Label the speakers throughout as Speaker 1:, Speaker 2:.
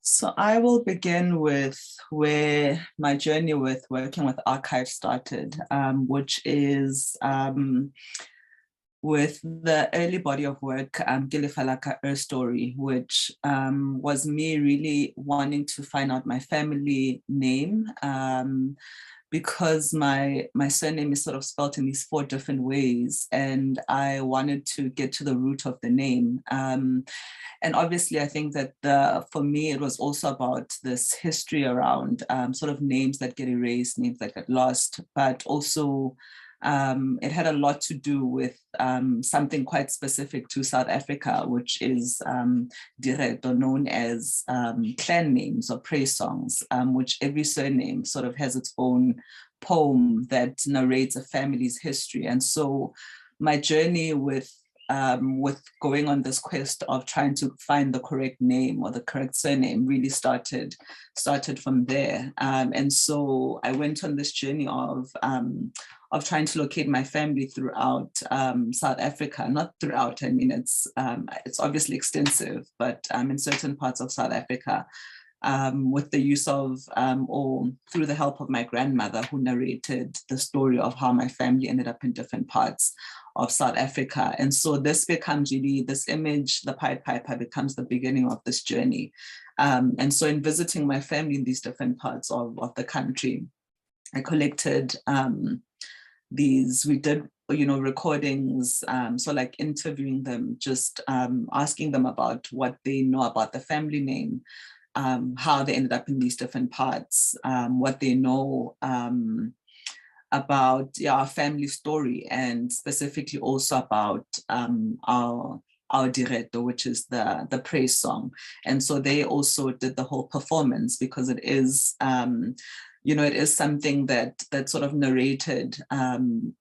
Speaker 1: So I will begin with where my journey with working with archives started, which is with the early body of work, Gilifalaka Earth Story, which was me really wanting to find out my family name, because my surname is sort of spelt in these four different ways, and I wanted to get to the root of the name. And obviously, I think that for me, it was also about this history around sort of names that get erased, names that get lost, but also it had a lot to do with something quite specific to South Africa, which is direto, known as clan names or praise songs, which every surname sort of has its own poem that narrates a family's history. And so my journey with going on this quest of trying to find the correct name or the correct surname really started from there. And so I went on this journey of trying to locate my family throughout South Africa. Not throughout, I mean, it's obviously extensive, but in certain parts of South Africa, with the use of, or through the help of my grandmother, who narrated the story of how my family ended up in different parts of South Africa. And so this becomes really, this image, the Pied Piper, becomes the beginning of this journey. And so in visiting my family in these different parts of the country, I collected we did, recordings, so like interviewing them, just asking them about what they know about the family name, how they ended up in these different parts, what they know about our family story, and specifically also about our direto, which is the praise song. And so they also did the whole performance, because it is it is something that sort of narrated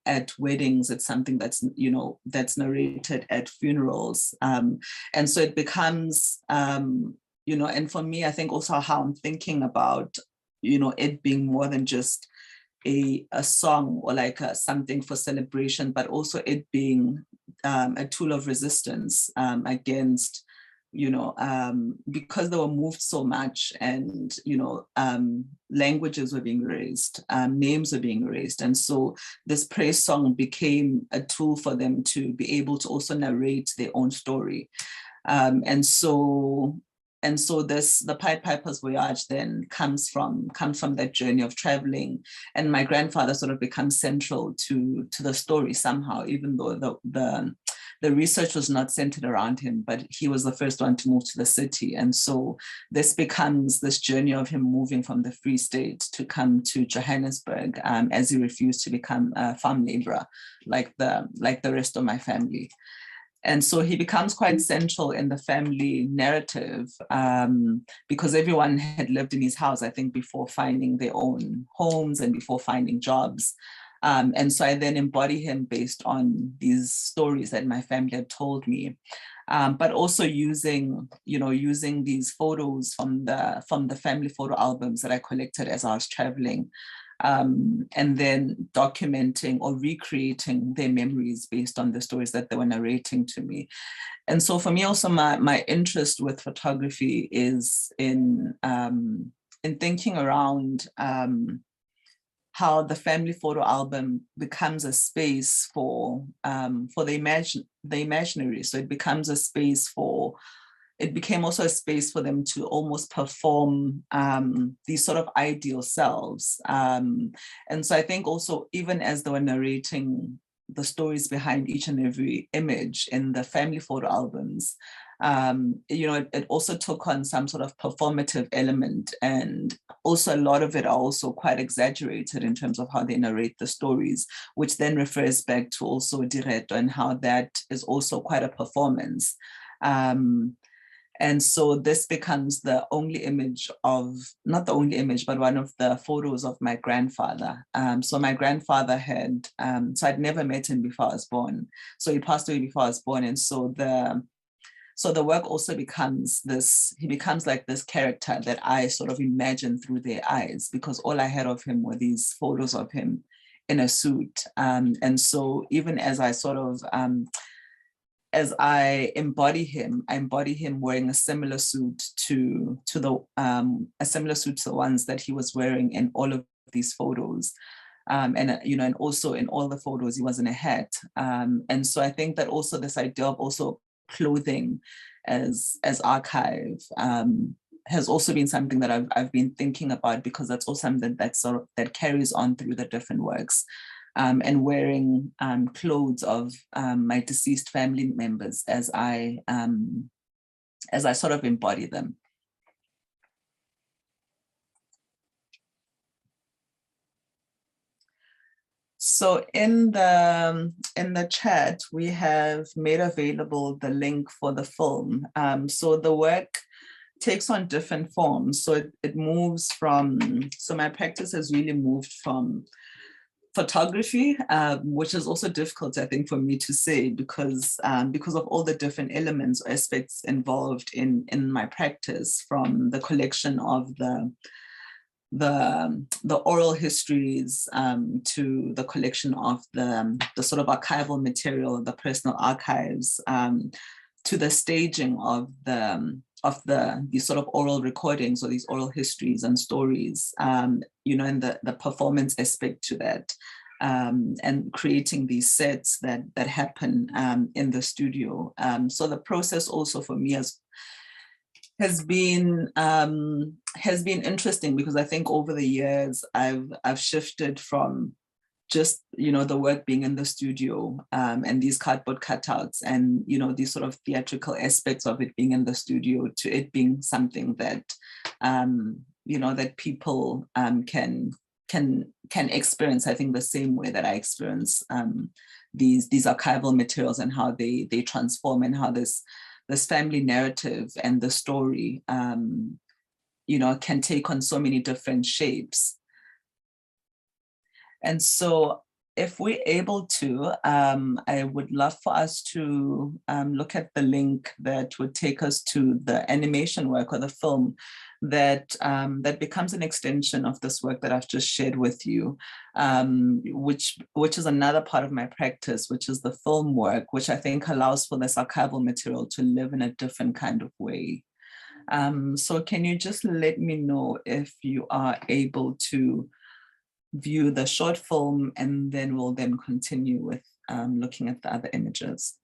Speaker 1: at weddings. It's something that's narrated at funerals, and so it becomes and for me, I think also how I'm thinking about it being more than just a song or like something for celebration, but also it being a tool of resistance against, because they were moved so much, and languages were being erased, names were being erased, and so this praise song became a tool for them to be able to also narrate their own story, and so the Pied Piper's voyage then comes from that journey of traveling, and my grandfather sort of becomes central to the story somehow, even though the research was not centered around him, but he was the first one to move to the city. And so this becomes this journey of him moving from the Free State to come to Johannesburg, as he refused to become a farm laborer like the rest of my family. And so he becomes quite central in the family narrative, because everyone had lived in his house, I think, before finding their own homes and before finding jobs. And so I then embody him based on these stories that my family had told me, but also using these photos from the family photo albums that I collected as I was traveling. And then documenting or recreating their memories based on the stories that they were narrating to me. And so for me also, my interest with photography is in thinking around how the family photo album becomes a space for the imaginary. So it becomes a space it became also a space for them to almost perform these sort of ideal selves. And so I think also, even as they were narrating the stories behind each and every image in the family photo albums, it also took on some sort of performative element, and also a lot of it are also quite exaggerated in terms of how they narrate the stories, which then refers back to also direto and how that is also quite a performance. And so this becomes the only image not the only image, but one of the photos of my grandfather. So my grandfather so I'd never met him before I was born. So he passed away before I was born. And so the work also becomes he becomes like this character that I sort of imagine through their eyes, because all I had of him were these photos of him in a suit. And so even as I sort of, as I embody him wearing a similar suit to the ones that he was wearing in all of these photos. And also in all the photos, he was in a hat. And so I think that also this idea of also clothing as archive has also been something that I've been thinking about, because that's also something that carries on through the different works. And wearing clothes of my deceased family members as I sort of embody them. So in the chat, we have made available the link for the film. So the work takes on different forms. So it moves from, so my practice has really moved from photography, which is also difficult, I think, for me to say, because of all the different elements or aspects involved in my practice, from the collection of the oral histories to the collection of the sort of archival material, the personal archives, to the staging of these sort of oral recordings or these oral histories and stories, and the performance aspect to that, and creating these sets that happen in the studio. So the process also for me has been interesting, because I think over the years I've shifted from just the work being in the studio and these cardboard cutouts and these sort of theatrical aspects of it being in the studio, to it being something that that people can experience, I think, the same way that I experience these archival materials, and how they transform, and how this family narrative and the story can take on so many different shapes. And so if we're able to, I would love for us to look at the link that would take us to the animation work, or the film that becomes an extension of this work that I've just shared with you, which is another part of my practice, which is the film work, which I think allows for this archival material to live in a different kind of way. So can you just let me know if you are able to view the short film, and then we'll continue with looking at the other images.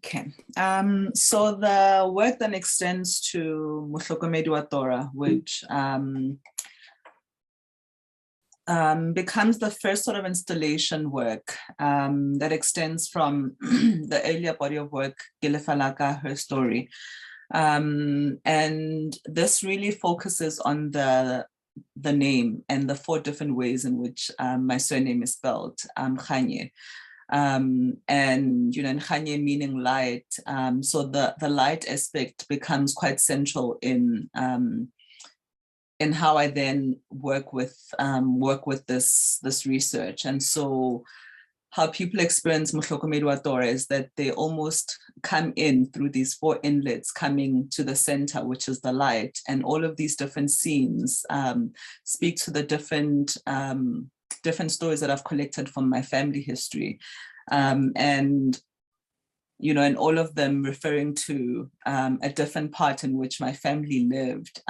Speaker 1: Okay, so the work then extends to Mohlokomedi wa Tora, which becomes the first sort of installation work that extends from the earlier body of work, Gilefalaka, Her Story. And this really focuses on the name and the 4 different ways in which my surname is spelled, Kganye. And Kganye meaning light. So the light aspect becomes quite central in how I then work with this research. And so how people experience Mohlokomedi wa Tora is that they almost come in through these 4 inlets coming to the center, which is the light. And all of these different scenes speak to the different stories that I've collected from my family history. And all of them referring to a different part in which my family lived,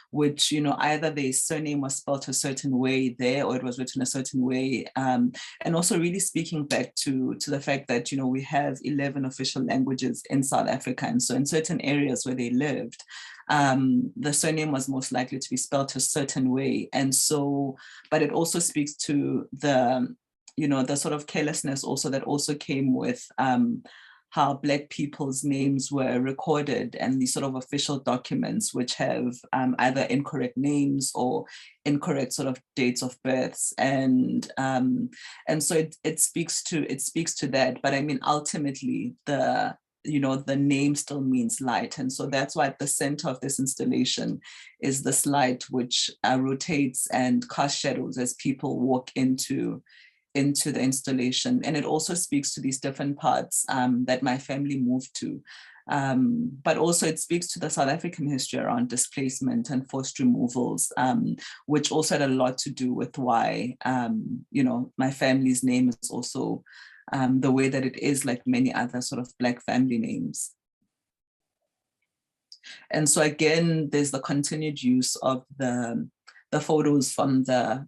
Speaker 1: which, either their surname was spelled a certain way there, or it was written a certain way. And also really speaking back to the fact that, we have 11 official languages in South Africa. And so in certain areas where they lived, the surname was most likely to be spelled a certain way. And so, but it also speaks to the sort of carelessness also that also came with how Black people's names were recorded and these sort of official documents, which have either incorrect names or incorrect sort of dates of births. And so it speaks to that. But I mean, ultimately, the name still means light. And so that's why at the center of this installation is this light, which rotates and casts shadows as people walk into the installation. And it also speaks to these different parts that my family moved to. But also it speaks to the South African history around displacement and forced removals, which also had a lot to do with why, my family's name is also the way that it is, like many other sort of Black family names. And so again, there's the continued use of the photos from the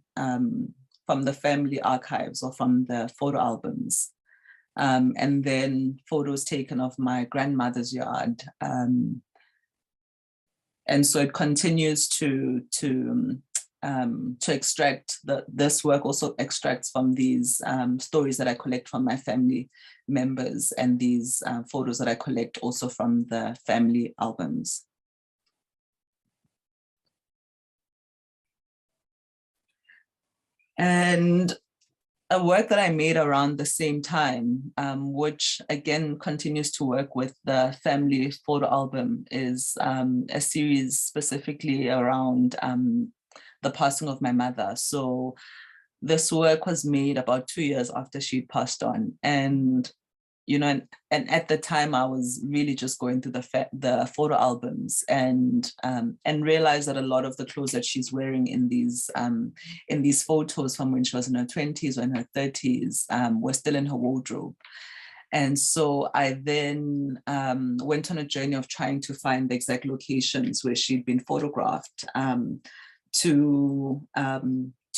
Speaker 1: family archives or from the photo albums. And then photos taken of my grandmother's yard. And so it continues to extract, this work also extracts from these stories that I collect from my family members and these photos that I collect also from the family albums. And a work that I made around the same time, which again continues to work with the family photo album, is a series specifically around the passing of my mother. So this work was made about 2 years after she'd passed on. And and at the time I was really just going through the photo albums and realized that a lot of the clothes that she's wearing in these photos from when she was in her 20s or in her 30s were still in her wardrobe. And so I then went on a journey of trying to find the exact locations where she'd been photographed to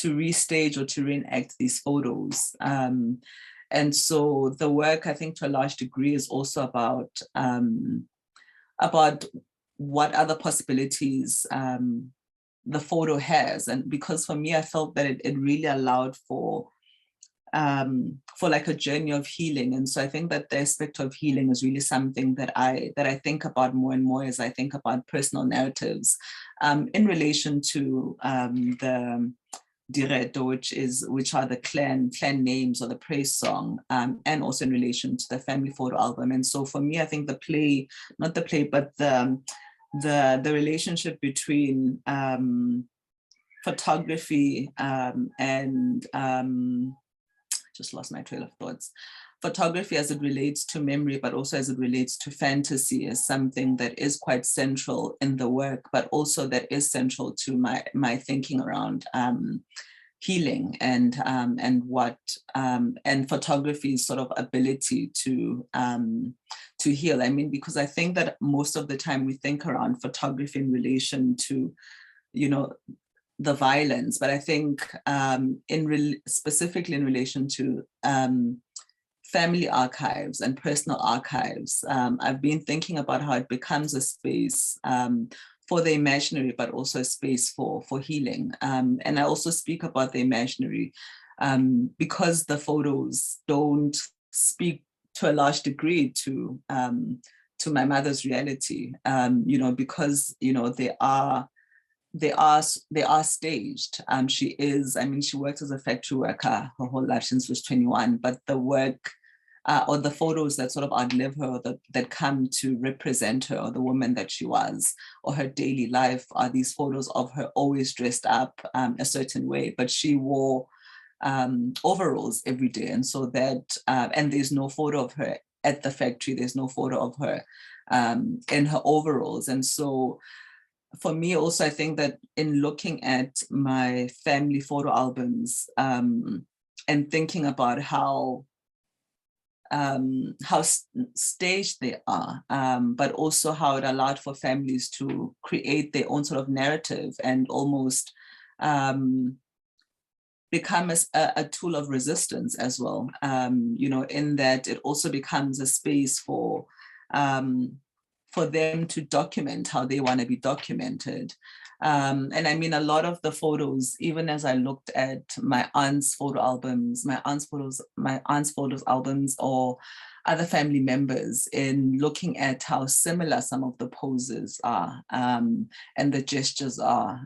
Speaker 1: restage or to reenact these photos. And so the work, I think, to a large degree, is also about what other possibilities the photo has. And because for me, I felt that it really allowed for like a journey of healing. And so I think that the aspect of healing is really something that I think about more and more as I think about personal narratives in relation to the Direto, which are the clan names or the praise song, and also in relation to the family photo album. And so for me, I think the relationship between photography and just lost my trail of thoughts. Photography as it relates to memory, but also as it relates to fantasy, is something that is quite central in the work, but also that is central to my thinking around healing and photography's sort of ability to heal. I mean, because I think that most of the time we think around photography in relation to, the violence, but I think specifically in relation to family archives and personal archives, I've been thinking about how it becomes a space for the imaginary, but also a space for healing. And I also speak about the imaginary because the photos don't speak to a large degree to my mother's reality, because, they are staged. She is, she worked as a factory worker her whole life since she was 21, but the work or the photos that sort of outlive her, or that come to represent her, or the woman that she was, or her daily life, are these photos of her always dressed up a certain way, but she wore overalls every day. And so that, and there's no photo of her at the factory, there's no photo of her in her overalls. And so for me also, I think that in looking at my family photo albums and thinking about how staged they are, but also how it allowed for families to create their own sort of narrative and almost become a tool of resistance as well, in that it also becomes a space for them to document how they want to be documented. And a lot of the photos, even as I looked at my aunt's photo albums, my aunt's photos albums, or other family members, in looking at how similar some of the poses are and the gestures are.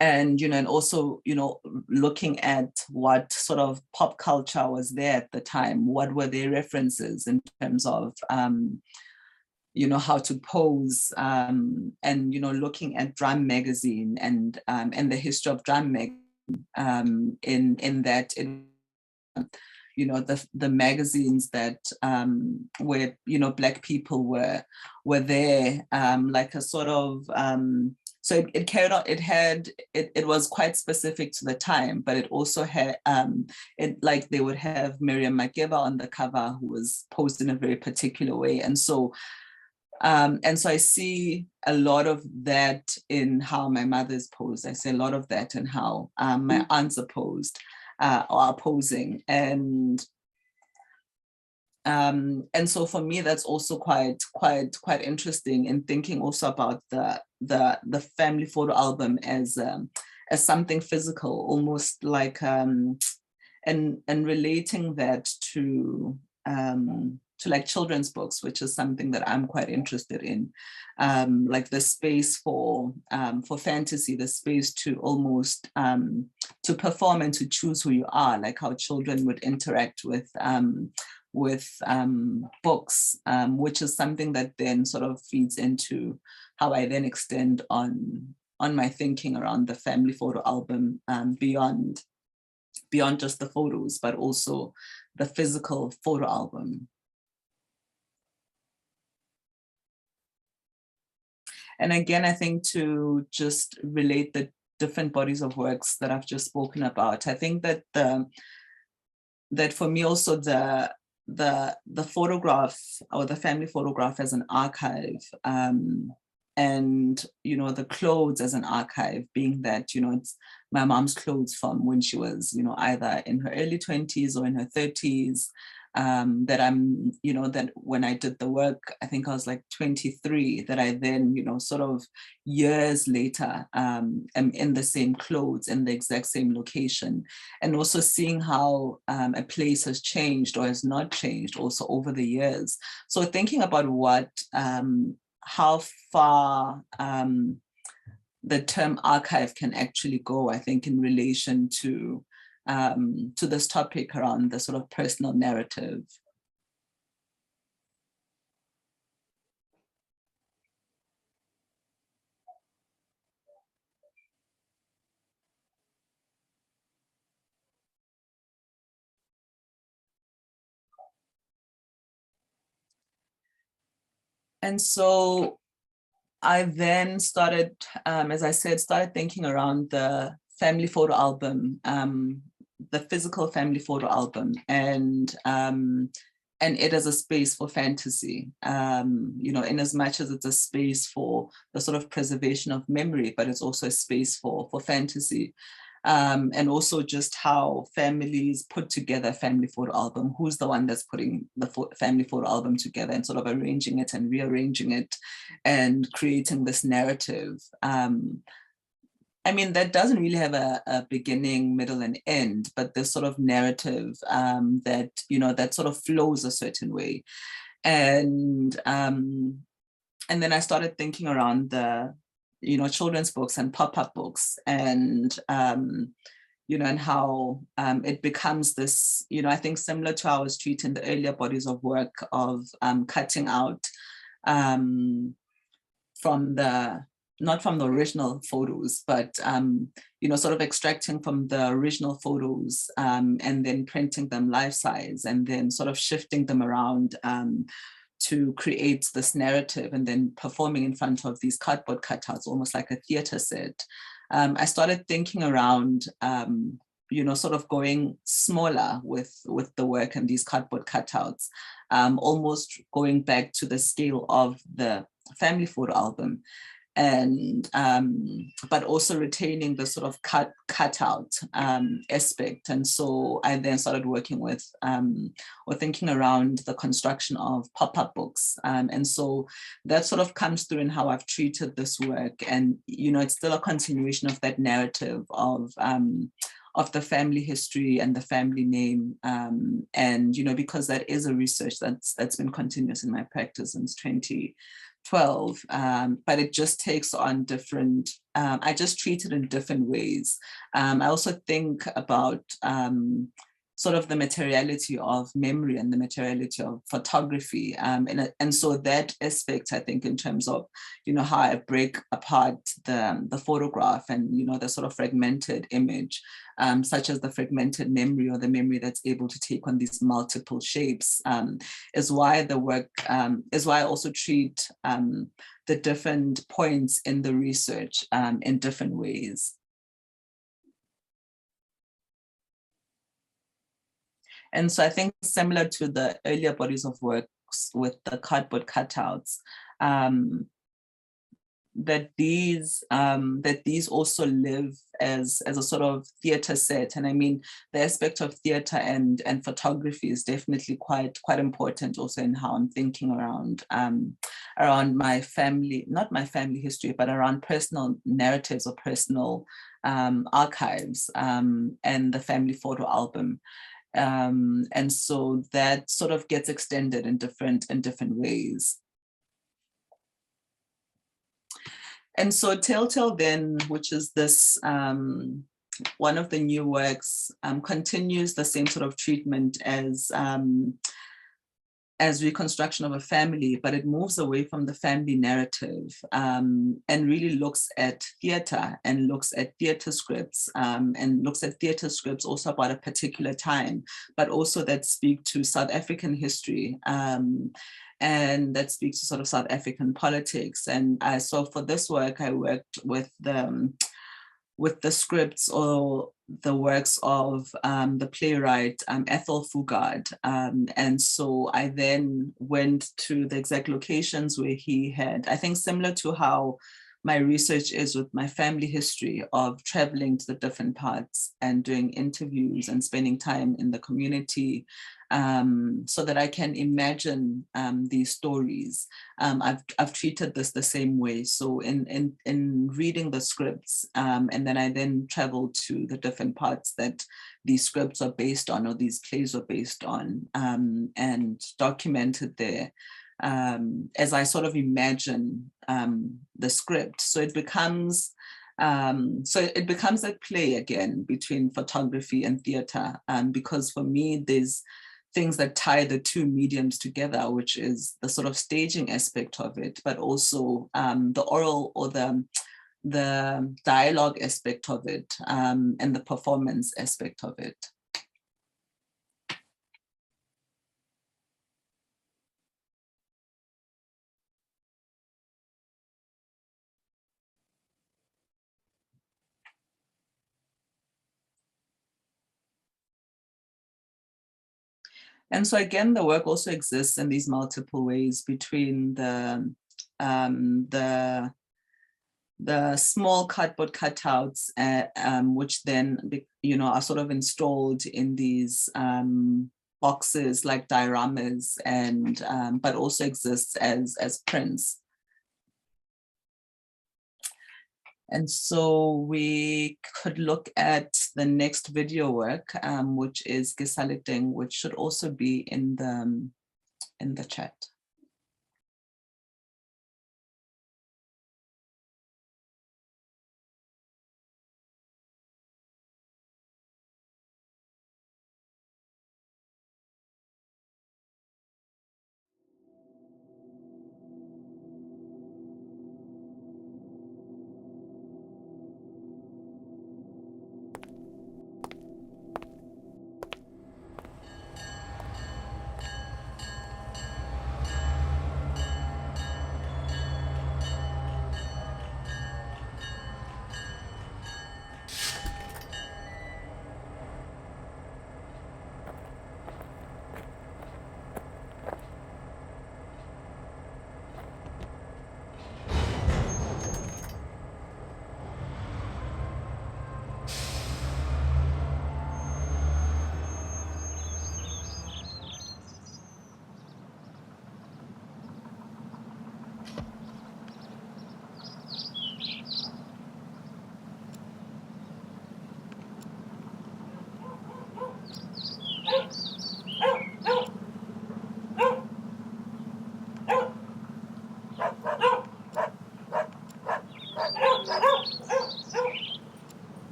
Speaker 1: And also, looking at what sort of pop culture was there at the time, what were their references in terms of how to pose, and looking at Drum magazine and the history of Drum magazine, in that the magazines that where Black people were there, like a sort of so it carried on. It was quite specific to the time, but it also had like they would have Miriam Makeba on the cover, who was posed in a very particular way. And so I see a lot of that in how my mother's posed. I see a lot of that in how my aunts are posed, or are posing. And so for me, that's also quite interesting in thinking also about the family photo album as something physical, almost like and relating that to like children's books, which is something that I'm quite interested in, like the space for fantasy, the space to almost to perform and to choose who you are, like how children would interact with books, which is something that then sort of feeds into how I then extend on my thinking around the family photo album, beyond just the photos, but also the physical photo album. And again, I think to just relate the different bodies of works that I've just spoken about, I think that that for me also the photograph, or the family photograph, as an archive, and the clothes as an archive, being that it's my mom's clothes from when she was either in her early 20s or in her 30s, that I'm that when I did the work, I think I was like 23, that I then sort of years later am in the same clothes, in the exact same location, and also seeing how a place has changed or has not changed also over the years. So thinking about how far the term archive can actually go, I think, in relation to this topic around the sort of personal narrative. And so I then started, as I said, thinking around the family photo album, the physical family photo album, and it as a space for fantasy, in as much as it's a space for the sort of preservation of memory, but it's also a space for fantasy. and also just how families put together a family photo album. Who's the one that's putting the family photo album together and sort of arranging it and rearranging it and creating this narrative. I mean, that doesn't really have a beginning, middle, and end, but this sort of narrative that, you know, that sort of flows a certain way. And then I started thinking around the, you know, children's books and pop-up books, and you know, and how it becomes this, you know, I think similar to how I was treating the earlier bodies of work of cutting out from the, not from the original photos, but, you know, sort of extracting from the original photos and then printing them life size and then sort of shifting them around to create this narrative and then performing in front of these cardboard cutouts, almost like a theater set. I started thinking around, you know, sort of going smaller with the work and these cardboard cutouts, almost going back to the scale of the family photo album, and but also retaining the sort of cutout aspect. And so I then started working with or thinking around the construction of pop-up books, and so that sort of comes through in how I've treated this work. And you know, it's still a continuation of that narrative of the family history and the family name, and you know, because that is a research that's been continuous in my practice since 2012, but it just takes on different, I just treat it in different ways. I also think about sort of the materiality of memory and the materiality of photography. And so that aspect, I think, in terms of, you know, how I break apart the photograph and, you know, the sort of fragmented image, such as the fragmented memory or the memory that's able to take on these multiple shapes, is why the work, is why I also treat the different points in the research in different ways. And so I think similar to the earlier bodies of works with the cardboard cutouts, that these also live as a sort of theater set. And I mean, the aspect of theater and photography is definitely quite important also in how I'm thinking around my family, not my family history, but around personal narratives or personal archives, and the family photo album. And so that sort of gets extended in different ways. And so Telltale then, which is this one of the new works, continues the same sort of treatment as reconstruction of a family, but it moves away from the family narrative, and really looks at theater and looks at theater scripts, and looks at theater scripts also about a particular time, but also that speak to South African history, and that speaks to sort of South African politics. And so for this work, I worked with the scripts or the works of the playwright Ethel Fugard. And so I then went to the exact locations where he had, I think similar to how my research is with my family history of traveling to the different parts and doing interviews and spending time in the community, so that I can imagine these stories. I've treated this the same way. So in reading the scripts, and then I then traveled to the different parts that these scripts are based on or these plays are based on, and documented there, as I sort of imagine the script. So it becomes a play again between photography and theater, because for me there's things that tie the two mediums together, which is the sort of staging aspect of it, but also the oral or the dialogue aspect of it, and the performance aspect of it. And so again, the work also exists in these multiple ways between the the small cardboard cutouts, which then, are sort of installed in these boxes like dioramas, and but also exists as prints. And so we could look at the next video work, which is Gisaliteng, which should also be in the chat.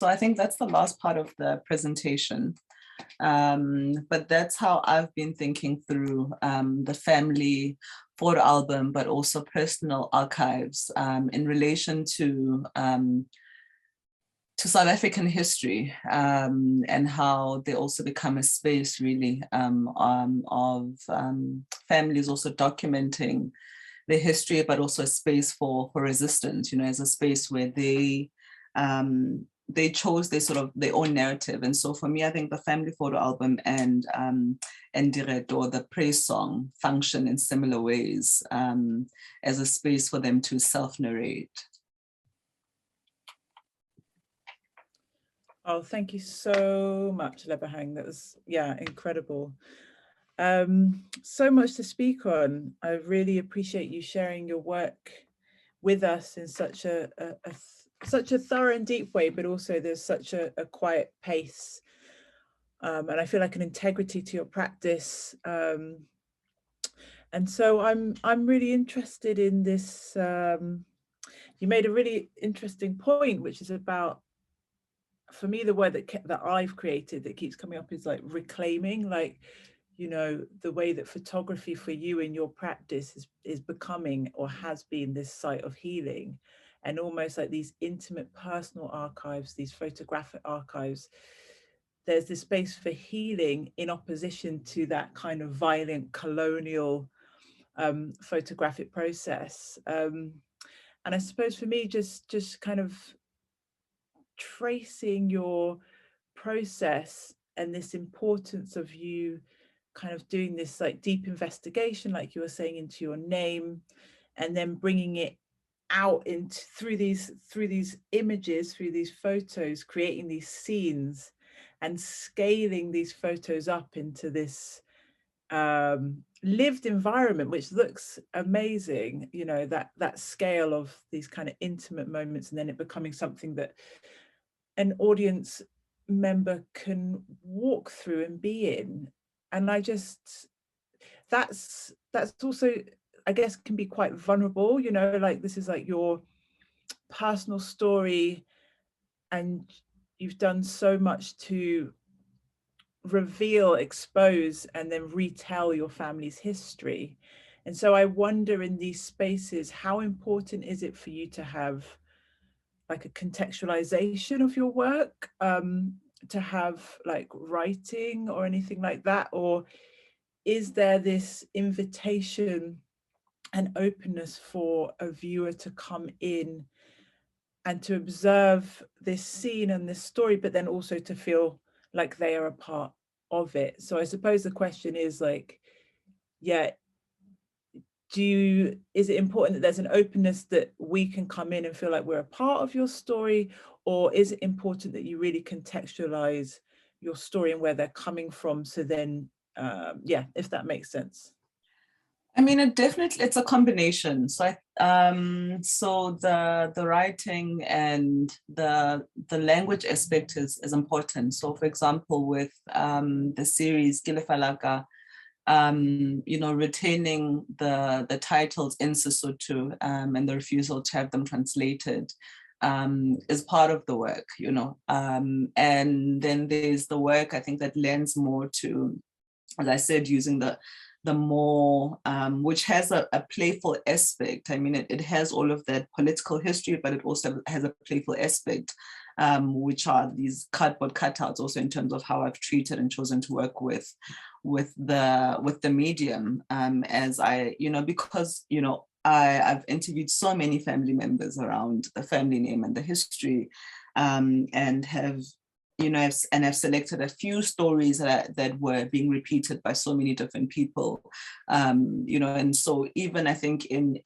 Speaker 1: So I think that's the last part of the presentation. But that's how I've been thinking through the family photo album, but also personal archives in relation to South African history, and how they also become a space really of families also documenting their history, but also a space for resistance, as a space where they chose their own narrative. And so for me, I think the family photo album and Diret, or the praise song, function in similar ways as a space for them to self-narrate.
Speaker 2: Oh, thank you so much, Lebohang. That was, incredible. So much to speak on. I really appreciate you sharing your work with us in such a thorough and deep way, but also there's such a quiet pace. And I feel like an integrity to your practice. And so I'm really interested in this you made a really interesting point, which is about, for me, the word that I've created that keeps coming up is like reclaiming, like, you know, the way that photography for you in your practice is becoming, or has been, this site of healing, and almost like these intimate personal archives, these photographic archives. There's this space for healing in opposition to that kind of violent colonial photographic process. And I suppose for me, just kind of tracing your process and this importance of you kind of doing this like deep investigation, like you were saying, into your name, and then bringing it out into through these images, through these photos, creating these scenes and scaling these photos up into this lived environment, which looks amazing, you know, that scale of these kind of intimate moments, and then it becoming something that an audience member can walk through and be in. And I just, that's also, I guess, can be quite vulnerable, you know, like this is like your personal story, and you've done so much to reveal, expose, and then retell your family's history. And so I wonder, in these spaces, how important is it for you to have like a contextualization of your work, to have like writing or anything like that? Or is there this invitation and openness for a viewer to come in and to observe this scene and this story, but then also to feel like they are a part of it? So I suppose the question is like, yeah, is it important that there's an openness that we can come in and feel like we're a part of your story, or is it important that you really contextualize your story and where they're coming from? So then, yeah, if that makes sense.
Speaker 1: I mean, it's a combination. So so the writing and the language aspect is important. So for example, with the series Kilefalaka, you know, retaining the titles in Sesotho and the refusal to have them translated is part of the work, you know. And then there's the work, I think, that lends more to, as I said, using the more, which has a playful aspect. I mean, it has all of that political history, but it also has a playful aspect, which are these cardboard cutouts, also in terms of how I've treated and chosen to work with the medium, as I, you know, because, you know, I've interviewed so many family members around the family name and the history, and have, you know, I've selected a few stories that were being repeated by so many different people, you know, and so even I think in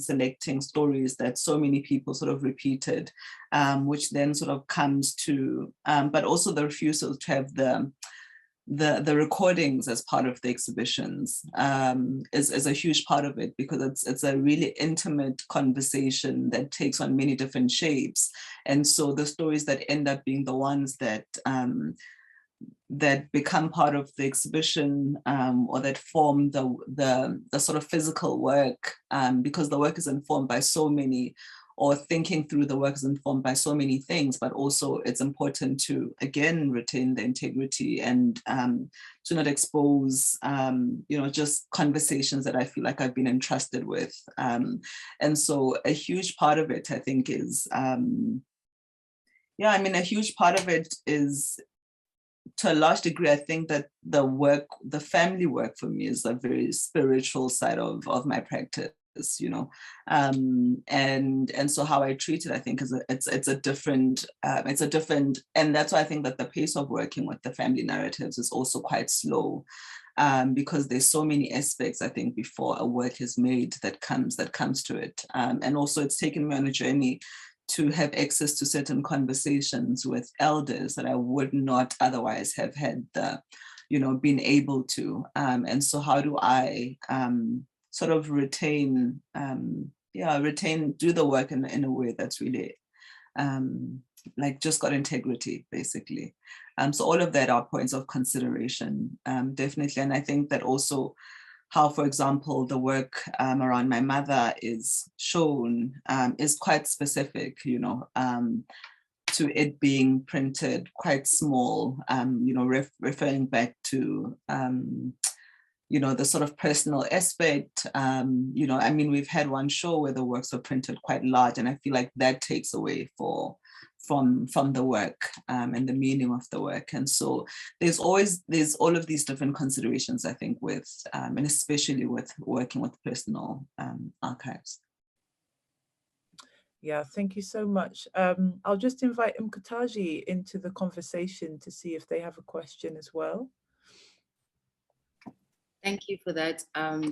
Speaker 1: selecting stories that so many people sort of repeated, which then sort of comes to, but also the refusal to have the recordings as part of the exhibitions, is a huge part of it, because it's a really intimate conversation that takes on many different shapes. And so the stories that end up being the ones that that become part of the exhibition, or that form the sort of physical work, because the work is informed by so many, or thinking through the work is informed by so many things, but also it's important to, again, retain the integrity and to not expose, you know, just conversations that I feel like I've been entrusted with. And so a huge part of it, I think, is, yeah, I mean, a huge part of it is, to a large degree, I think that the family work for me is a very spiritual side of my practice, you know, and so how I treat it, I think, is it's a different, and that's why I think that the pace of working with the family narratives is also quite slow, because there's so many aspects, I think, before a work is made that comes to it, and also it's taken me on a journey to have access to certain conversations with elders that I would not otherwise have had you know, been able to. And so how do I sort of retain, do the work in a way that's really like just got integrity, basically. So all of that are points of consideration, definitely. And I think that also how, for example, the work around my mother is shown is quite specific, to it being printed quite small, referring back to, the sort of personal aspect. We've had one show where the works were printed quite large, and I feel like that takes away from the work and the meaning of the work. And so there's all of these different considerations, I think, with and especially with working with personal archives.
Speaker 2: Yeah, thank you so much. I'll just invite Mkataji into the conversation to see if they have a question as well.
Speaker 3: Thank you for that.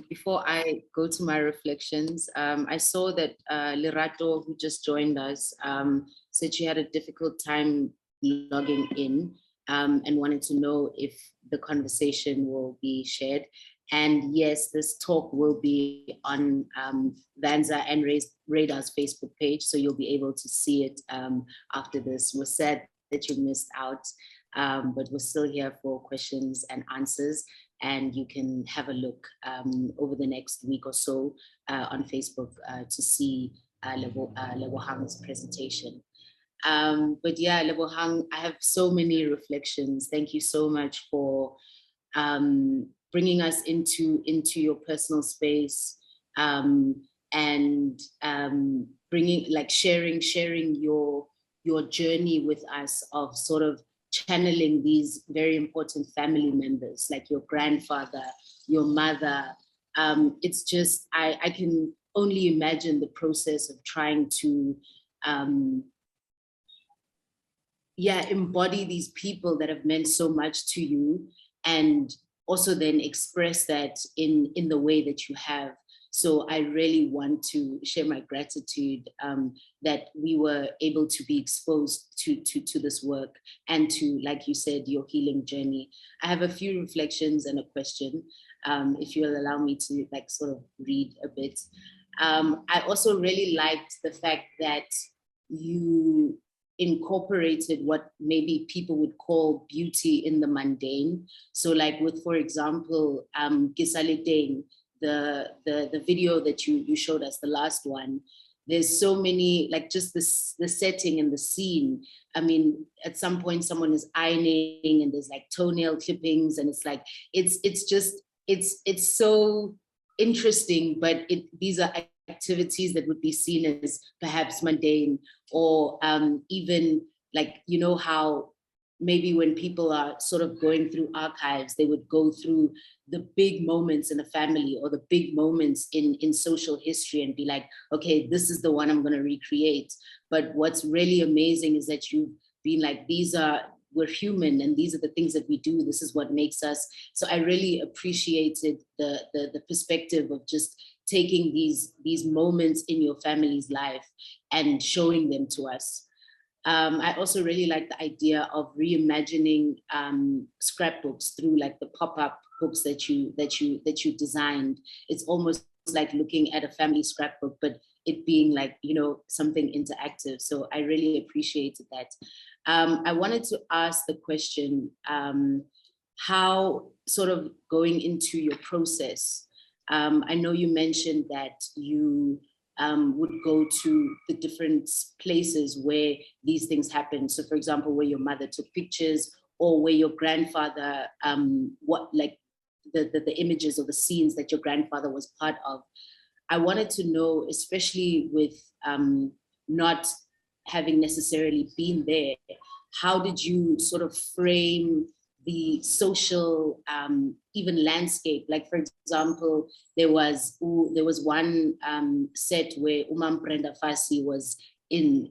Speaker 3: Before I go to my reflections, I saw that Lerato, who just joined us, said she had a difficult time logging in and wanted to know if the conversation will be shared. And yes, this talk will be on Vanza and Radar's Facebook page, so you'll be able to see it after this. We're sad that you missed out, but we're still here for questions and answers. And you can have a look over the next week or so on Facebook to see Lebohang's presentation. But yeah, Lebohang, I have so many reflections. Thank you so much for bringing us into your personal space and sharing your journey with us of sort of channeling these very important family members, like your grandfather, your mother. It's just, I can only imagine the process of trying to embody these people that have meant so much to you, and also then express that in the way that you have. So I really want to share my gratitude that we were able to be exposed to this work and to, like you said, your healing journey. I have a few reflections and a question, if you'll allow me to sort of read a bit. I also really liked the fact that you incorporated what maybe people would call beauty in the mundane. So like with, for example, Gisaleteng, the video that you showed us, the last one, there's so many, like just the setting and the scene. I mean, at some point someone is ironing and there's like toenail clippings, and it's like, it's so interesting, but these are activities that would be seen as perhaps mundane, or even like, how maybe when people are sort of going through archives, they would go through the big moments in a family or the big moments in social history and be like, okay, this is the one I'm going to recreate. But what's really amazing is that you've been like, we're human, and these are the things that we do. This is what makes us. So I really appreciated the perspective of just taking these moments in your family's life and showing them to us. I also really like the idea of reimagining scrapbooks through like the pop-up books that you designed. It's almost like looking at a family scrapbook, but it being like, something interactive. So I really appreciated that. I wanted to ask the question, how sort of going into your process, I know you mentioned that you would go to the different places where these things happen. So for example, where your mother took pictures, or where your grandfather, the images or the scenes that your grandfather was part of. I wanted to know, especially with not having necessarily been there, how did you sort of frame the social, even landscape? Like, for example, there was one set where Umam Brenda Fassi was in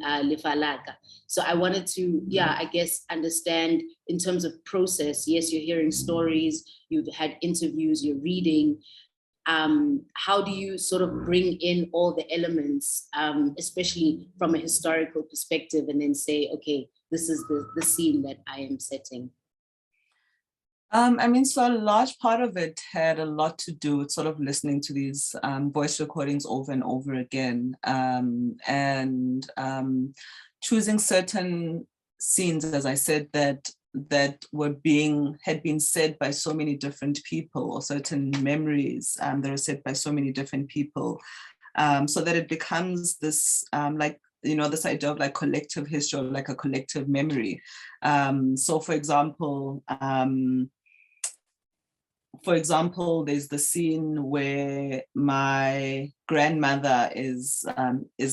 Speaker 3: Lefalaga. So I wanted to, I guess, understand in terms of process. Yes, you're hearing stories, you've had interviews, you're reading. How do you sort of bring in all the elements, especially from a historical perspective, and then say, okay, this is the scene that I am setting?
Speaker 1: So a large part of it had a lot to do with sort of listening to these voice recordings over and over again, and choosing certain scenes, as I said, that that had been said by so many different people, or certain memories that are said by so many different people, so that it becomes this like, you know, this idea of like collective history, or like a collective memory. So for example, there's the scene where my grandmother is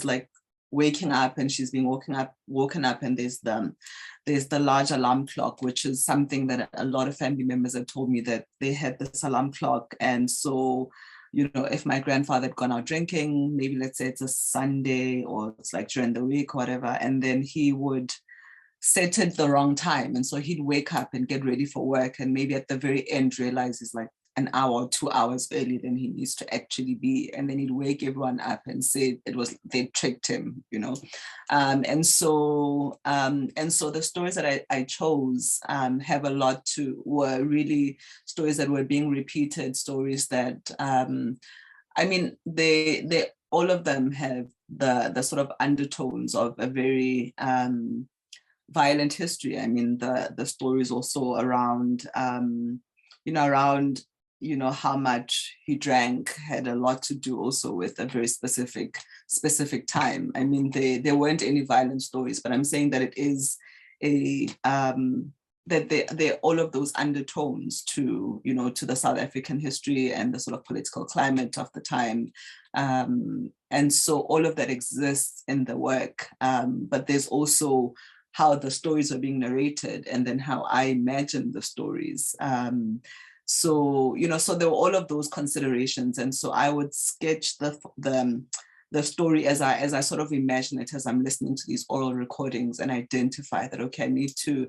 Speaker 1: like waking up, and she's been woken up, and there's the large alarm clock, which is something that a lot of family members have told me, that they had this alarm clock. And so, you know, if my grandfather had gone out drinking, maybe let's say it's a Sunday, or it's like during the week, or whatever, and then he would set it the wrong time. And so he'd wake up and get ready for work, and maybe at the very end realize he's like an hour or 2 hours earlier than he needs to actually be. And then he'd wake everyone up and say they tricked him, you know. And so the stories that I chose have a lot were really stories that were being repeated, stories that, I mean, they all of them have the sort of undertones of a very violent history. I mean, the stories also around, how much he drank had a lot to do also with a very specific time. I mean, there weren't any violent stories, but I'm saying that it is that they're all of those undertones to the South African history and the sort of political climate of the time. And so all of that exists in the work, but there's also how the stories are being narrated, and then how I imagine the stories. So there were all of those considerations. And so I would sketch the story as I sort of imagine it as I'm listening to these oral recordings, and identify that, okay, I need to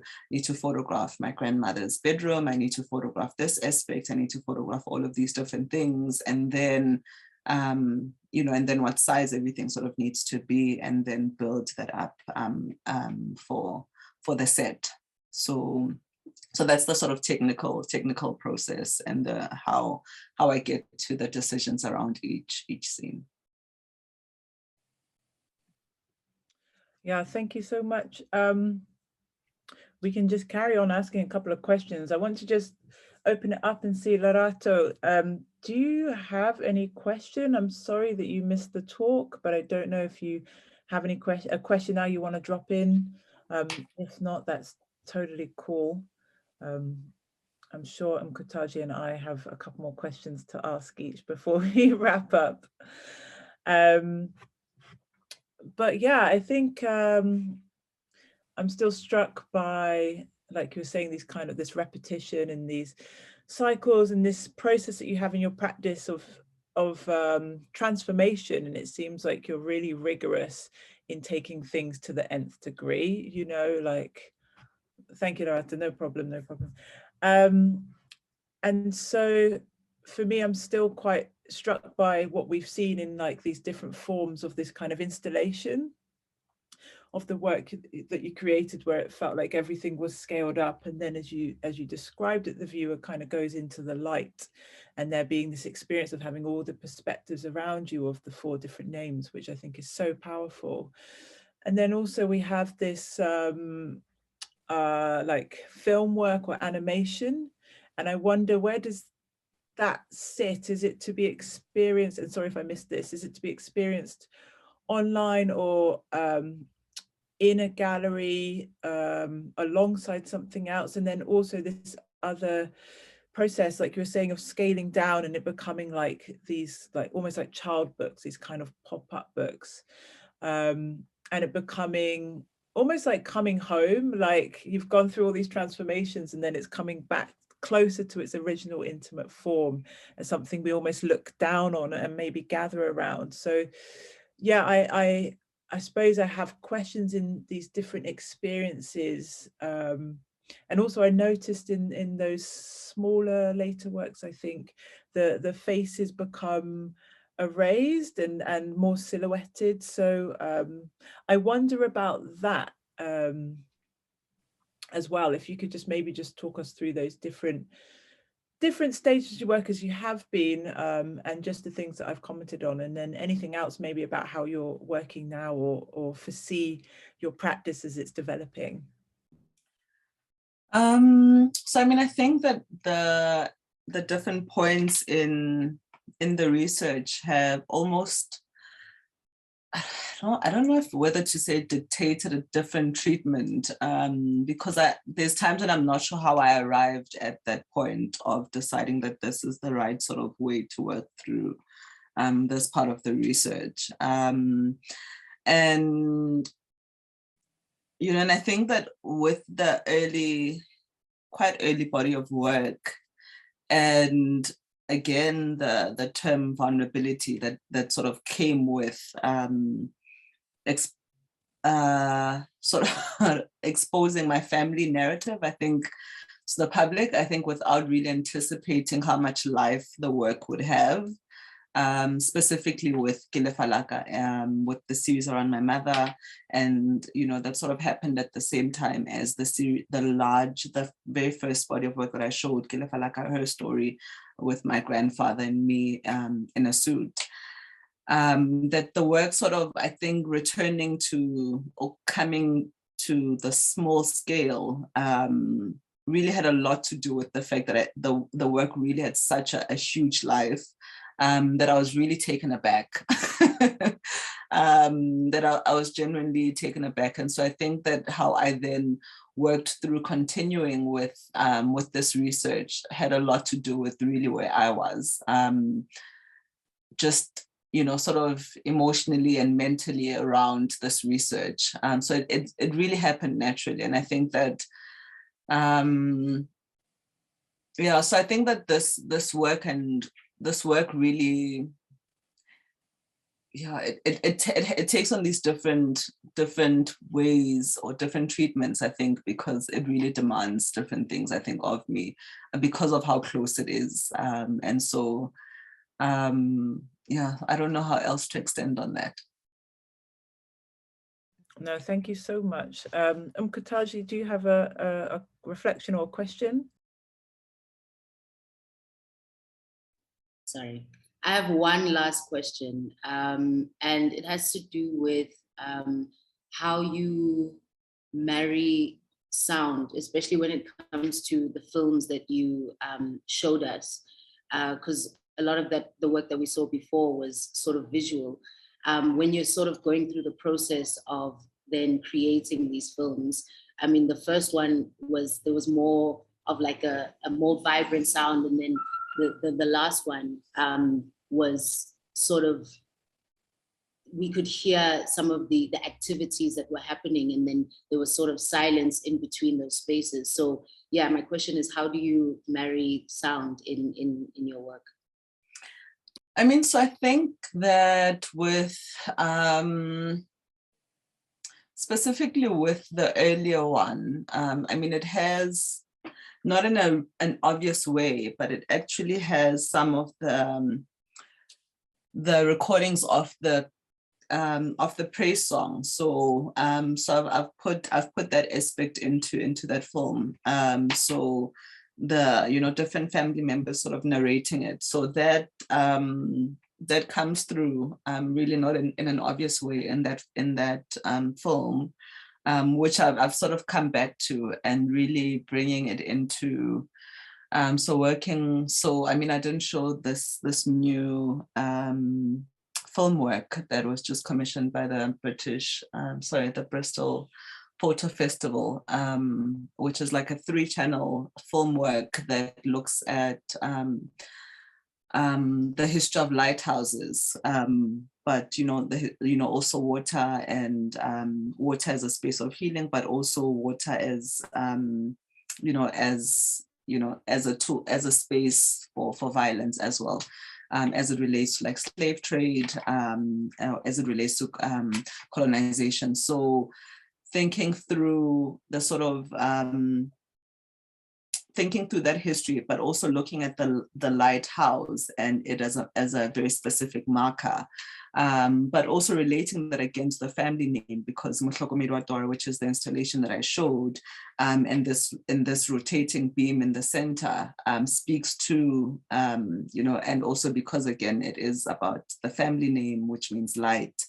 Speaker 1: photograph my grandmother's bedroom, I need to photograph this aspect, I need to photograph all of these different things, and then and then what size everything sort of needs to be, and then build that up for the set. So that's the sort of technical process, and how I get to the decisions around each scene.
Speaker 2: Yeah, thank you so much. We can just carry on asking a couple of questions. I want to just open it up and see, Lerato, do you have any question? I'm sorry that you missed the talk, but I don't know if you have any question now you want to drop in. If not, that's totally cool. I'm sure Mkutaji and I have a couple more questions to ask each before we wrap up. But yeah, I think I'm still struck by, like you were saying, this repetition and these cycles and this process that you have in your practice of transformation. And it seems like you're really rigorous in taking things to the nth degree, like, thank you, Loretta, no problem. And so for me, I'm still quite struck by what we've seen in like these different forms of this kind of installation of the work that you created, where it felt like everything was scaled up, and then as you described it, the viewer kind of goes into the light, and there being this experience of having all the perspectives around you of the 4 different names, which I think is so powerful. And then also we have this like film work or animation, and I wonder, where does that sit? Is it to be experienced, and sorry if I missed this, is it to be experienced online, or in a gallery alongside something else? And then also this other process, like you were saying, of scaling down and it becoming like these, like almost like child books, these kind of pop-up books, and it becoming almost like coming home, like you've gone through all these transformations and then it's coming back closer to its original intimate form as something we almost look down on and maybe gather around. So yeah, I suppose I have questions in these different experiences. And also I noticed in those smaller later works, I think the faces become erased and more silhouetted. So I wonder about that as well. If you could just maybe just talk us through those different stages of your work as you have been, and just the things that I've commented on, and then anything else maybe about how you're working now, or foresee your practice as it's developing.
Speaker 1: So I mean, I think that the different points in the research have almost, I don't know if whether to say dictated a different treatment, because there's times when I'm not sure how I arrived at that point of deciding that this is the right sort of way to work through this part of the research. And and I think that with the quite early body of work, and again, the term vulnerability that sort of came with sort of exposing my family narrative, I think, to the public, I think without really anticipating how much life the work would have. Specifically with Kilefalaka, with the series around my mother, and that sort of happened at the same time as the very first body of work that I showed, Kilefalaka, her story with my grandfather and me in a suit. That the work sort of, I think, returning to or coming to the small scale really had a lot to do with the fact that the work really had such a huge life. That I was really taken aback, that I was genuinely taken aback. And so I think that how I then worked through continuing with this research had a lot to do with really where I was, just, sort of emotionally and mentally around this research. So it really happened naturally. And I think that, so I think that this work really, it takes on these different ways or different treatments, I think, because it really demands different things, I think, of me, because of how close it is. And so, I don't know how else to extend on that.
Speaker 2: No, thank you so much. Kataji, do you have a reflection or a question?
Speaker 3: Sorry, I have one last question, and it has to do with how you marry sound, especially when it comes to the films that you showed us, because a lot of the work that we saw before was sort of visual. When you're sort of going through the process of then creating these films, I mean, the first one there was more of like a more vibrant sound, and then the last one was sort of, we could hear some of the activities that were happening, and then there was sort of silence in between those spaces. So yeah, my question is, how do you marry sound in your work?
Speaker 1: I mean, so I think that with specifically with the earlier one, I mean, it has, not in an obvious way, but it actually has some of the recordings of the praise song. So I've put that aspect into that film. So the different family members sort of narrating it. So that that comes through really not in an obvious way in that film. Which I've sort of come back to and really bringing it into, so I mean, I didn't show this new film work that was just commissioned by the the Bristol Photo Festival, which is like a 3-channel film work that looks at the history of lighthouses, but also water, and water as a space of healing, but also water as as a tool, as a space for violence as well, as it relates to like slave trade, as it relates to colonization. So thinking through the sort of thinking through that history, but also looking at the lighthouse and it as a very specific marker, but also relating that again to the family name, because Mohlokomedi wa Tora, which is the installation that I showed, and this rotating beam in the center, speaks to and also because again it is about the family name, which means light.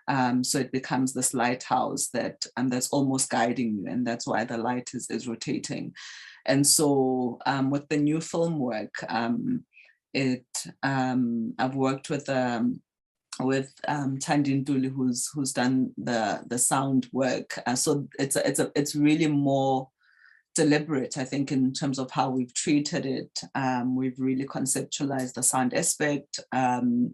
Speaker 1: So it becomes this lighthouse that that's almost guiding you, and that's why the light is rotating. And so with the new film work, I've worked with Thandi Ntuli, who's done the sound work. So it's really more deliberate, I think, in terms of how we've treated it. We've really conceptualized the sound aspect, and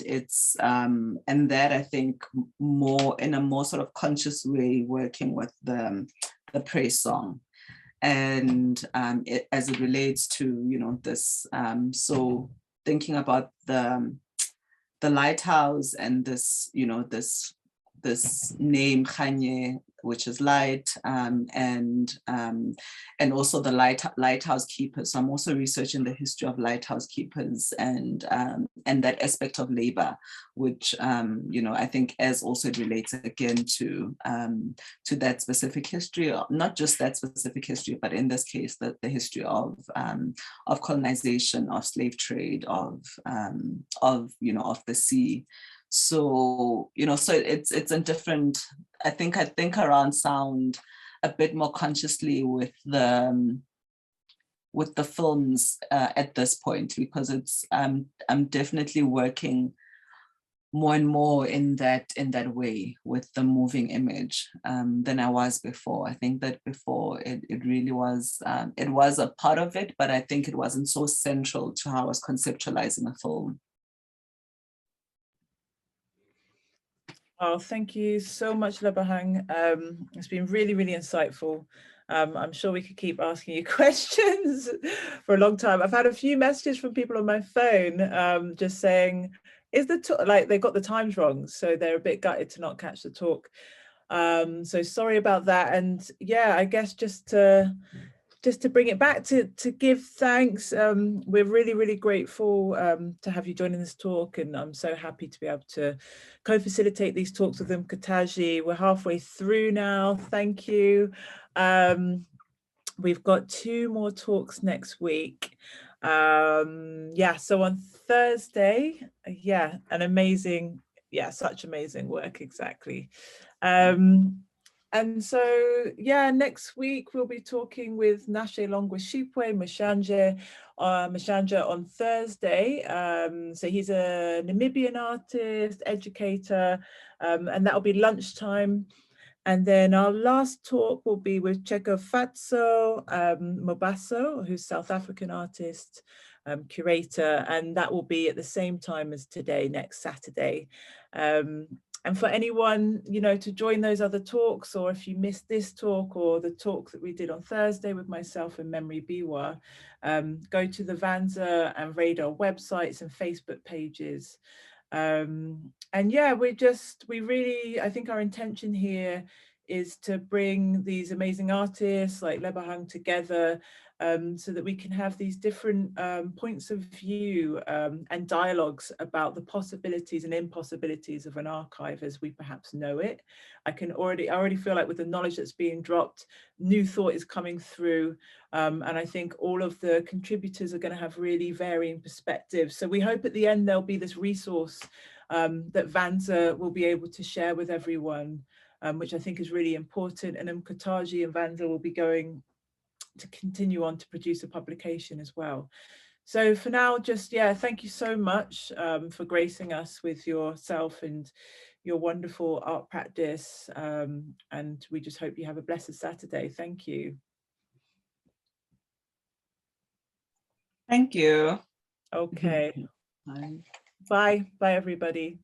Speaker 1: it's and that, I think, more in a more sort of conscious way, working with the praise song, and as it relates to this. So thinking about the lighthouse and this this name Kganye, which is light, and also the lighthouse keepers. So I'm also researching the history of lighthouse keepers and that aspect of labor, which I think as also it relates again to that specific history, not just that specific history, but in this case the history of colonization, of slave trade, of the sea. So so it's a different, I think around sound a bit more consciously with the films at this point, because it's I'm definitely working more and more in that way with the moving image than I was before. I think that before it really was it was a part of it, but I think it wasn't so central to how I was conceptualizing a film.
Speaker 2: Oh, thank you so much, Lebohang. It's been really, really insightful. I'm sure we could keep asking you questions for a long time. I've had a few messages from people on my phone just saying, like they got the times wrong, so they're a bit gutted to not catch the talk. So sorry about that. And yeah, I guess just to bring it back to give thanks. We're really, really grateful to have you joining this talk, and I'm so happy to be able to co-facilitate these talks with Kganye. We're halfway through now. Thank you. We've got 2 more talks next week. So on Thursday, an amazing, such amazing work, exactly. And so, next week we'll be talking with Nashe Longwashipwe Mashanja on Thursday. So he's a Namibian artist, educator, and that'll be lunchtime. And then our last talk will be with Cheko Fatso Mobaso, who's South African artist, curator, and that will be at the same time as today, next Saturday. And for anyone, to join those other talks, or if you missed this talk or the talk that we did on Thursday with myself and Memory Biwa, go to the Vanza and Radar websites and Facebook pages. And we really, I think our intention here is to bring these amazing artists like Lebohang together, so that we can have these different points of view and dialogues about the possibilities and impossibilities of an archive as we perhaps know it. I already feel like with the knowledge that's being dropped, new thought is coming through, and I think all of the contributors are going to have really varying perspectives. So we hope at the end there'll be this resource that Vanza will be able to share with everyone, which I think is really important. And Kganye and Vanza will be going to continue on to produce a publication as well. So for now, just thank you so much for gracing us with yourself and your wonderful art practice, and we just hope you have a blessed Saturday. Thank you.
Speaker 1: Thank you.
Speaker 2: Okay.
Speaker 1: Bye.
Speaker 2: Bye everybody.